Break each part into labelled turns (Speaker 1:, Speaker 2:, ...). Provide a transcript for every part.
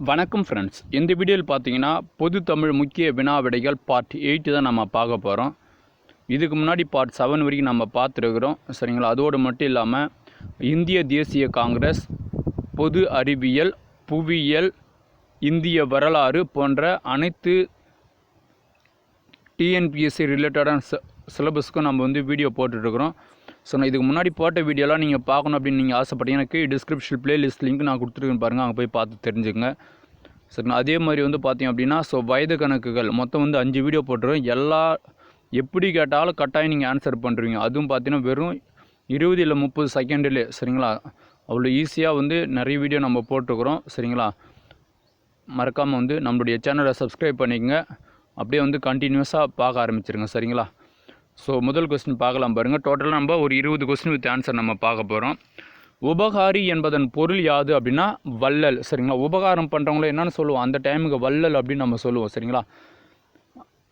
Speaker 1: வணக்கம் ஃப்ரெண்ட்ஸ். இந்த வீடியோவில் பார்த்தீங்கன்னா பொது தமிழ் முக்கிய வினா விடைகள் பார்ட் 8 தான் நம்ம பார்க்க போகிறோம். இதுக்கு முன்னாடி பார்ட் 7 வரைக்கும் நம்ம பார்த்துருக்குறோம், சரிங்களா. அதோடு மட்டும் இல்லாமல் இந்திய தேசிய காங்கிரஸ், பொது அறிவியல், புவியியல், இந்திய வரலாறு போன்ற அனைத்து டிஎன்பிஎஸ்சி ரிலேட்டடான சிலபஸ்க்கும் நம்ம வீடியோ போட்டுட்ருக்குறோம். ஸோ நான் இதுக்கு முன்னாடி போட்ட வீடியோலாம் நீங்கள் பார்க்கணும் அப்படின்னு நீங்கள் ஆசைப்பட்டீங்கன்னா எனக்கு டிஸ்கிரிப்ஷன் ப்ளேலிஸ்ட் லிங்க் நான் கொடுத்துருக்கேன்னு பாருங்கள், அங்கே போய் பார்த்து தெரிஞ்சுங்க. சரிங்களா. அதே மாதிரி பார்த்தீங்க அப்படின்னா வயது கணக்குகள் மொத்தம் 5 வீடியோ போட்டுருவோம். எல்லா எப்படி கேட்டாலும் கட்டாயம் நீங்கள் ஆன்சர் பண்ணுறீங்க. அதுவும் பார்த்தீங்கன்னா வெறும் 20 இல்லை 30 செகண்டிலே, சரிங்களா. அவ்வளோ ஈஸியாக நிறைய வீடியோ நம்ம போட்டுருக்குறோம், சரிங்களா. மறக்காமல் நம்மளுடைய சேனலை சப்ஸ்கிரைப் பண்ணிக்கங்க. அப்படியே கண்டினியூஸாக பார்க்க ஆரம்பிச்சிருங்க, சரிங்களா. ஸோ முதல் கொஸ்டின் பார்க்கலாம் பாருங்கள். டோட்டலாக நம்ம ஒரு 20 கொஸ்டின் வித் ஆன்சர் நம்ம பார்க்க போகிறோம். உபகாரி என்பதன் பொருள் யாது அப்படின்னா வள்ளல், சரிங்களா. உபகாரம் பண்ணுறவங்கள என்னென்னு சொல்லுவோம், அந்த டைமுக்கு வள்ளல் அப்படின்னு நம்ம சொல்லுவோம், சரிங்களா.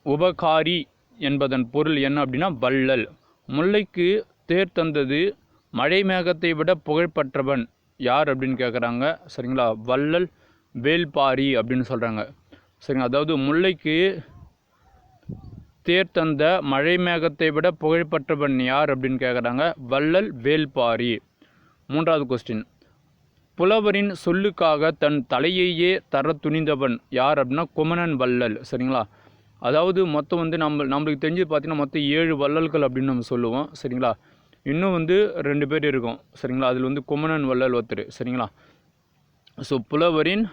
Speaker 1: உபகாரி என்பதன் பொருள் என்ன அப்படின்னா வள்ளல். முல்லைக்கு தேர் தந்தது மழை மேகத்தை விட புகழ்பெற்றவன் யார் அப்படின்னு கேட்குறாங்க, சரிங்களா. வள்ளல் வேல்பாரி அப்படின்னு சொல்கிறாங்க, சரிங்களா. அதாவது முல்லைக்கு தேர் தந்த மழை மேகத்தை விட புகழ்பெற்றவன் யார் அப்படின்னு கேட்குறாங்க, வள்ளல் வேல்பாரி. மூன்றாவது கொஸ்டின், புலவரின் சொல்லுக்காக தன் தலையையே தர துணிந்தவன் யார் அப்படின்னா குமணன் வள்ளல், சரிங்களா. அதாவது மொத்தம் நம்மளுக்கு தெரிஞ்சு பார்த்தீங்கன்னா மொத்தம் 7 வள்ளல்கள் அப்படின்னு நம்ம சொல்லுவோம், சரிங்களா. இன்னும் 2 பேர் இருக்கும், சரிங்களா. அதில் குமணன் வள்ளல் ஒருத்தர், சரிங்களா. ஸோ புலவரின்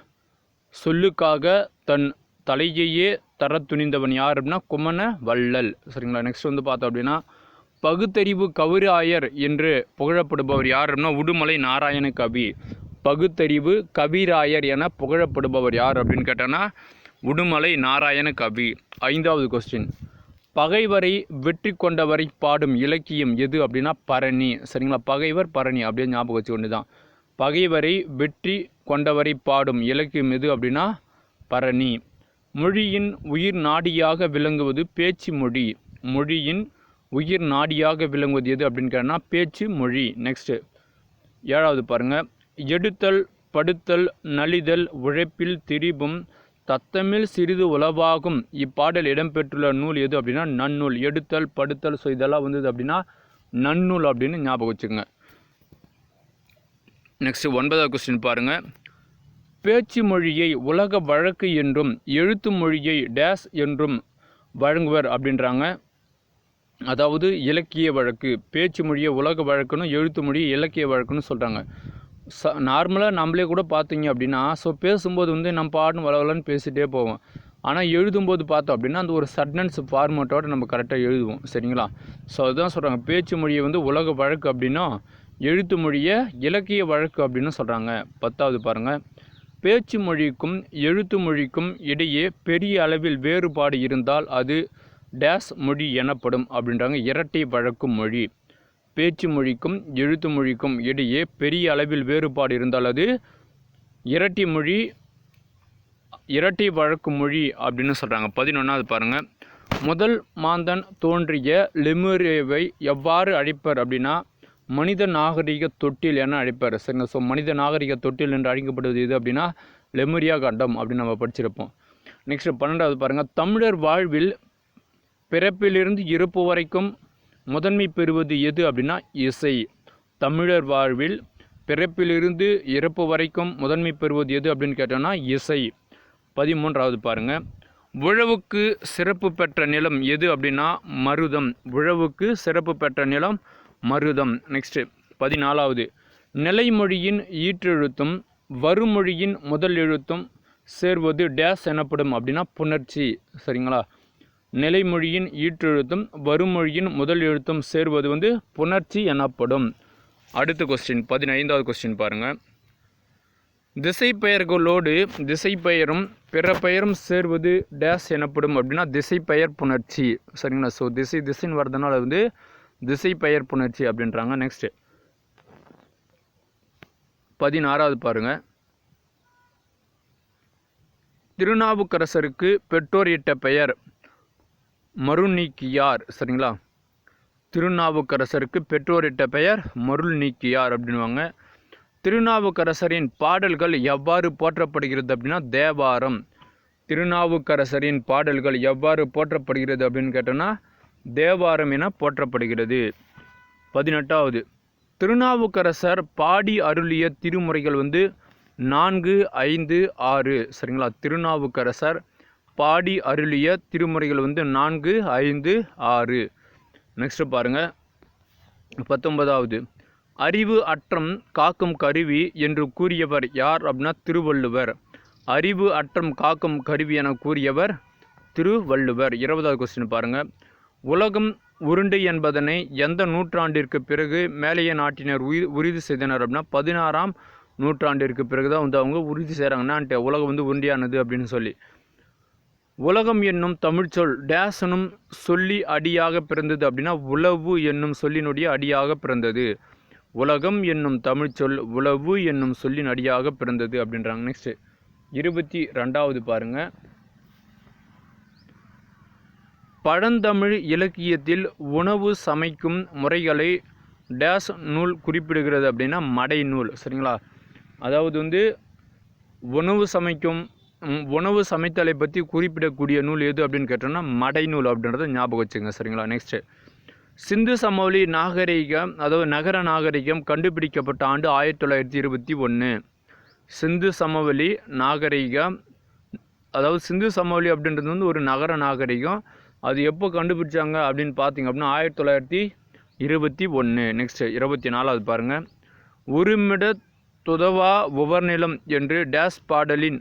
Speaker 1: சொல்லுக்காக தன் தலையையே தர துணிந்தவன் யார் அப்படின்னா குமண வள்ளல், சரிங்களா. நெக்ஸ்ட் பார்த்தோம் அப்படின்னா பகுத்தறிவு கவிராயர் என்று புகழப்படுபவர் யார் அப்படின்னா உடுமலை நாராயண கவி. பகுத்தறிவு கவிராயர் என புகழப்படுபவர் யார் அப்படின்னு கேட்டோன்னா உடுமலை நாராயண கவி. ஐந்தாவது கொஸ்டின், பகைவரை வெற்றி கொண்டவரை பாடும் இலக்கியம் எது அப்படின்னா பரணி, சரிங்களா. பகைவர் பரணி அப்படியே ஞாபகம் வச்சு கொண்டு தான். பகைவரை வெற்றி கொண்டவரை பாடும் இலக்கியம் எது அப்படின்னா பரணி. மொழியின் உயிர் நாடியாக விளங்குவது பேச்சு மொழி. மொழியின் உயிர் நாடியாக விளங்குவது எது அப்படின்னு கேட்டால் பேச்சு மொழி. நெக்ஸ்ட்டு 7வது பாருங்கள், எடுத்தல் படுத்தல் நலிதல் உழைப்பில் திரிபும் தத்தமிழ் சிறிது உளவாகும் இப்பாடல் இடம்பெற்றுள்ள நூல் எது அப்படின்னா நன்னூல். எடுத்தல் படுத்தல், ஸோ இதெல்லாம் அப்படின்னா நன்னூல் அப்படின்னு ஞாபகம் வச்சுக்கோங்க. நெக்ஸ்ட்டு 9வது கொஸ்டின் பாருங்கள், பேச்சு மொழியை உலக வழக்கு என்றும் எழுத்து மொழியை டேஸ் என்றும் வழங்குவர் அப்படின்றாங்க. அதாவது இலக்கிய வழக்கு, பேச்சு மொழியை உலக வழக்குன்னு, எழுத்து மொழியை இலக்கிய வழக்குன்னு சொல்கிறாங்க. நார்மலாக நம்மளே கூட பார்த்தீங்க அப்படின்னா பேசும்போது நம்ம பாடணும் வளவலன்னு பேசிகிட்டே போவோம். ஆனால் எழுதும்போது பார்த்தோம் அப்படின்னா அந்த ஒரு சட்னன்ஸ் ஃபார்மேட்டோடு நம்ம கரெக்டாக எழுதுவோம், சரிங்களா. ஸோ அதுதான் சொல்கிறாங்க, பேச்சு மொழியை உலக வழக்கு அப்படின்னா எழுத்து மொழியை இலக்கிய வழக்கு அப்படின்னு சொல்கிறாங்க. 10வது பாருங்கள், பேச்சு மொழிக்கும் எழுத்து மொழிக்கும் இடையே பெரிய அளவில் வேறுபாடு இருந்தால் அது டேஸ் மொழி எனப்படும் அப்படின்றாங்க. இரட்டை வழக்கு மொழி. பேச்சு மொழிக்கும் எழுத்து மொழிக்கும் இடையே பெரிய அளவில் வேறுபாடு இருந்தால் அது இரட்டை வழக்கு மொழி அப்படின்னு சொல்கிறாங்க. 11வது பாருங்கள், முதல் மாந்தன் தோன்றிய லெமுரியவை எவ்வாறு அழைப்பர் அப்படின்னா மனித நாகரிக தொட்டில் என அழைப்பார், சரிங்க. ஸோ மனித நாகரிக தொட்டில் என்று அழைக்கப்படுவது எது அப்படின்னா லெமுரியா கண்டம் அப்படின்னு நம்ம படிச்சிருப்போம். நெக்ஸ்ட் 12வது பாருங்கள், தமிழர் வாழ்வில் பிறப்பிலிருந்து இறப்பு வரைக்கும் முதன்மை பெறுவது எது அப்படின்னா இசை. தமிழர் வாழ்வில் பிறப்பிலிருந்து இறப்பு வரைக்கும் முதன்மை பெறுவது எது அப்படின்னு கேட்டோம்னா இசை. 13வது பாருங்கள், உழவுக்கு சிறப்பு பெற்ற நிலம் எது அப்படின்னா மருதம். உழவுக்கு சிறப்பு பெற்ற நிலம் மருதம். நெக்ஸ்ட்டு 14வது, நிலைமொழியின் ஈற்றெழுத்தும் வருமொழியின் முதல் எழுத்தும் சேர்வது டேஸ் எனப்படும் அப்படின்னா புணர்ச்சி, சரிங்களா. நிலைமொழியின் ஈற்றெழுத்தும் வருமொழியின் முதல் எழுத்தும் சேர்வது புணர்ச்சி எனப்படும். அடுத்த கொஸ்டின் 15வது கொஸ்டின் பாருங்கள், திசை பெயர்களோடு திசை பெயரும் பிற பெயரும் சேர்வது டேஸ் எனப்படும் அப்படின்னா திசை பெயர் புணர்ச்சி, சரிங்களா. ஸோ திசைன்னு வரதுனால திசை பெயர் புணர்ச்சி அப்படின்றாங்க. நெக்ஸ்ட்டு 16வது பாருங்கள், திருநாவுக்கரசருக்கு பெற்றோர் இட்ட பெயர் மருள் நீக்கியார், சரிங்களா. திருநாவுக்கரசருக்கு பெற்றோர் இட்ட பெயர் மருள் நீக்கியார் அப்படின்வாங்க. திருநாவுக்கரசரின் பாடல்கள் எவ்வாறு போற்றப்படுகிறது அப்படின்னா தேவாரம். திருநாவுக்கரசரின் பாடல்கள் எவ்வாறு போற்றப்படுகிறது அப்படின்னு கேட்டோன்னா தேவாரம் என போற்றப்படுகிறது. 18வது, திருநாவுக்கரசர் பாடி அருளிய திருமுறைகள் 4, 5, 6 சரிங்களா. திருநாவுக்கரசர் பாடி அருளிய திருமுறைகள் 4, 5, 6. நெக்ஸ்ட் பாருங்க 19வது, அறிவு அற்றம் காக்கும் கருவி என்று கூறியவர் யார் அப்படின்னா திருவள்ளுவர். அறிவு அற்றம் காக்கும் கருவி என கூறியவர் திருவள்ளுவர். 20வது கொஸ்டின் பாருங்க, உலகம் உருண்டை என்பதனை எந்த நூற்றாண்டிற்கு பிறகு மேலைய நாட்டினர் உறுதி செய்தனர் அப்படின்னா 16ஆம் நூற்றாண்டிற்கு பிறகு தான் அவங்க உறுதி செய்கிறாங்கன்னா உலகம் உருண்டையானது அப்படின்னு சொல்லி. உலகம் என்னும் தமிழ்ச்சொல் டேசனும் சொல்லி அடியாக பிறந்தது அப்படின்னா உளவு என்னும் சொல்லினுடைய அடியாக பிறந்தது. உலகம் என்னும் தமிழ்ச்சொல் உளவு என்னும் சொல்லின் அடியாக பிறந்தது அப்படின்றாங்க. நெக்ஸ்ட் 22வது பாருங்க, பழந்தமிழ் இலக்கியத்தில் உணவு சமைக்கும் முறைகளை டேஸ் நூல் குறிப்பிடுகிறது அப்படின்னா மடை நூல் சரிங்களா. அதாவது உணவு சமைத்தலை பற்றி குறிப்பிடக்கூடிய நூல் எது அப்படின்னு கேட்டோம்னா மடை நூல் அப்படின்றத ஞாபகம் வச்சுங்க சரிங்களா. நெக்ஸ்ட்டு, சிந்து சமவெளி நாகரிகம் அதாவது நகர நாகரிகம் கண்டுபிடிக்கப்பட்ட ஆண்டு 1921. சிந்து சமவெளி நாகரிகம் அதாவது சிந்து சமவெளி அப்படின்றது ஒரு நகர நாகரிகம். அது எப்போ கண்டுபிடிச்சாங்க அப்படின்னு பார்த்தீங்க அப்படின்னா 1921. நெக்ஸ்ட்டு 24வது பாருங்கள், உருமிட துதவா உவர்நிலம் என்று டேஸ் பாடலின்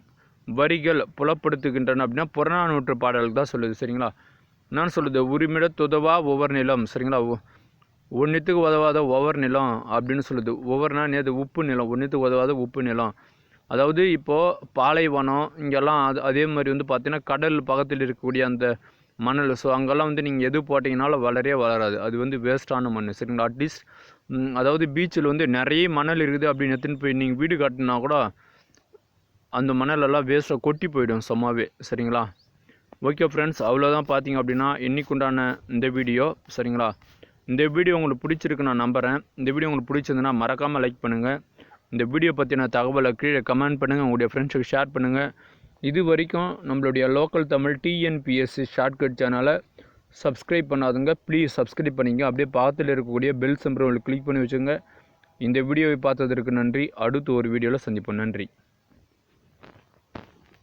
Speaker 1: வரிகள் புலப்படுத்துகின்றன அப்படின்னா புறநானூற்று பாடல்கள் தான் சொல்லுது சரிங்களா. என்னன்னு சொல்லுது, உரிமிட துதவா ஒவ்வொரு நிலம் சரிங்களா. ஒன்றுத்துக்கு உதவாத ஒவ்வொரு நிலம் அப்படின்னு சொல்லுது. ஒவ்வொருனா நேது உப்பு நிலம், ஒன்றுத்துக்கு உதவாத உப்பு நிலம். அதாவது இப்போது பாலைவனம் இங்கெல்லாம் அதே மாதிரி பார்த்தீங்கன்னா கடல் பக்கத்தில் இருக்கக்கூடிய அந்த மணல். ஸோ அங்கெல்லாம் நீங்கள் எது போட்டிங்கனாலும் வளரவே வளராது. அது வேஸ்ட்டான மண் சரிங்களா. அட்லீஸ்ட் அதாவது பீச்சில் நிறைய மணல் இருக்குது அப்படின்னு எடுத்துன்னு போய் நீங்கள் வீடு கட்டினா கூட அந்த மணலெல்லாம் வேஸ்ட்டாக கொட்டி போயிடும் சும்மாவே சரிங்களா. ஓகே ஃப்ரெண்ட்ஸ், அவ்வளோதான். பார்த்தீங்க அப்படின்னா இன்றைக்குண்டான இந்த வீடியோ சரிங்களா. இந்த வீடியோ உங்களுக்கு பிடிச்சிருக்கு நான் நம்புகிறேன். இந்த வீடியோ உங்களுக்கு பிடிச்சிருந்துன்னா மறக்காமல் லைக் பண்ணுங்கள். இந்த வீடியோ பற்றின தகவலை கீழே கமெண்ட் பண்ணுங்கள், உங்களுடைய ஃப்ரெண்ட்ஸுக்கு ஷேர் பண்ணுங்கள். இது வரைக்கும் நம்மளுடைய லோக்கல் தமிழ் டிஎன்பிஎஸ்சி ஷார்ட்கட் சேனலை சப்ஸ்கிரைப் பண்ணாதுங்க, ப்ளீஸ் சப்ஸ்கிரைப் பண்ணிங்க. அப்படியே பக்கத்தில் இருக்கக்கூடிய பெல் சிம்பலை கிளிக் பண்ணி வச்சுங்க. இந்த வீடியோவை பார்த்ததற்கு நன்றி. அடுத்து ஒரு வீடியோவில் சந்திப்போம். நன்றி.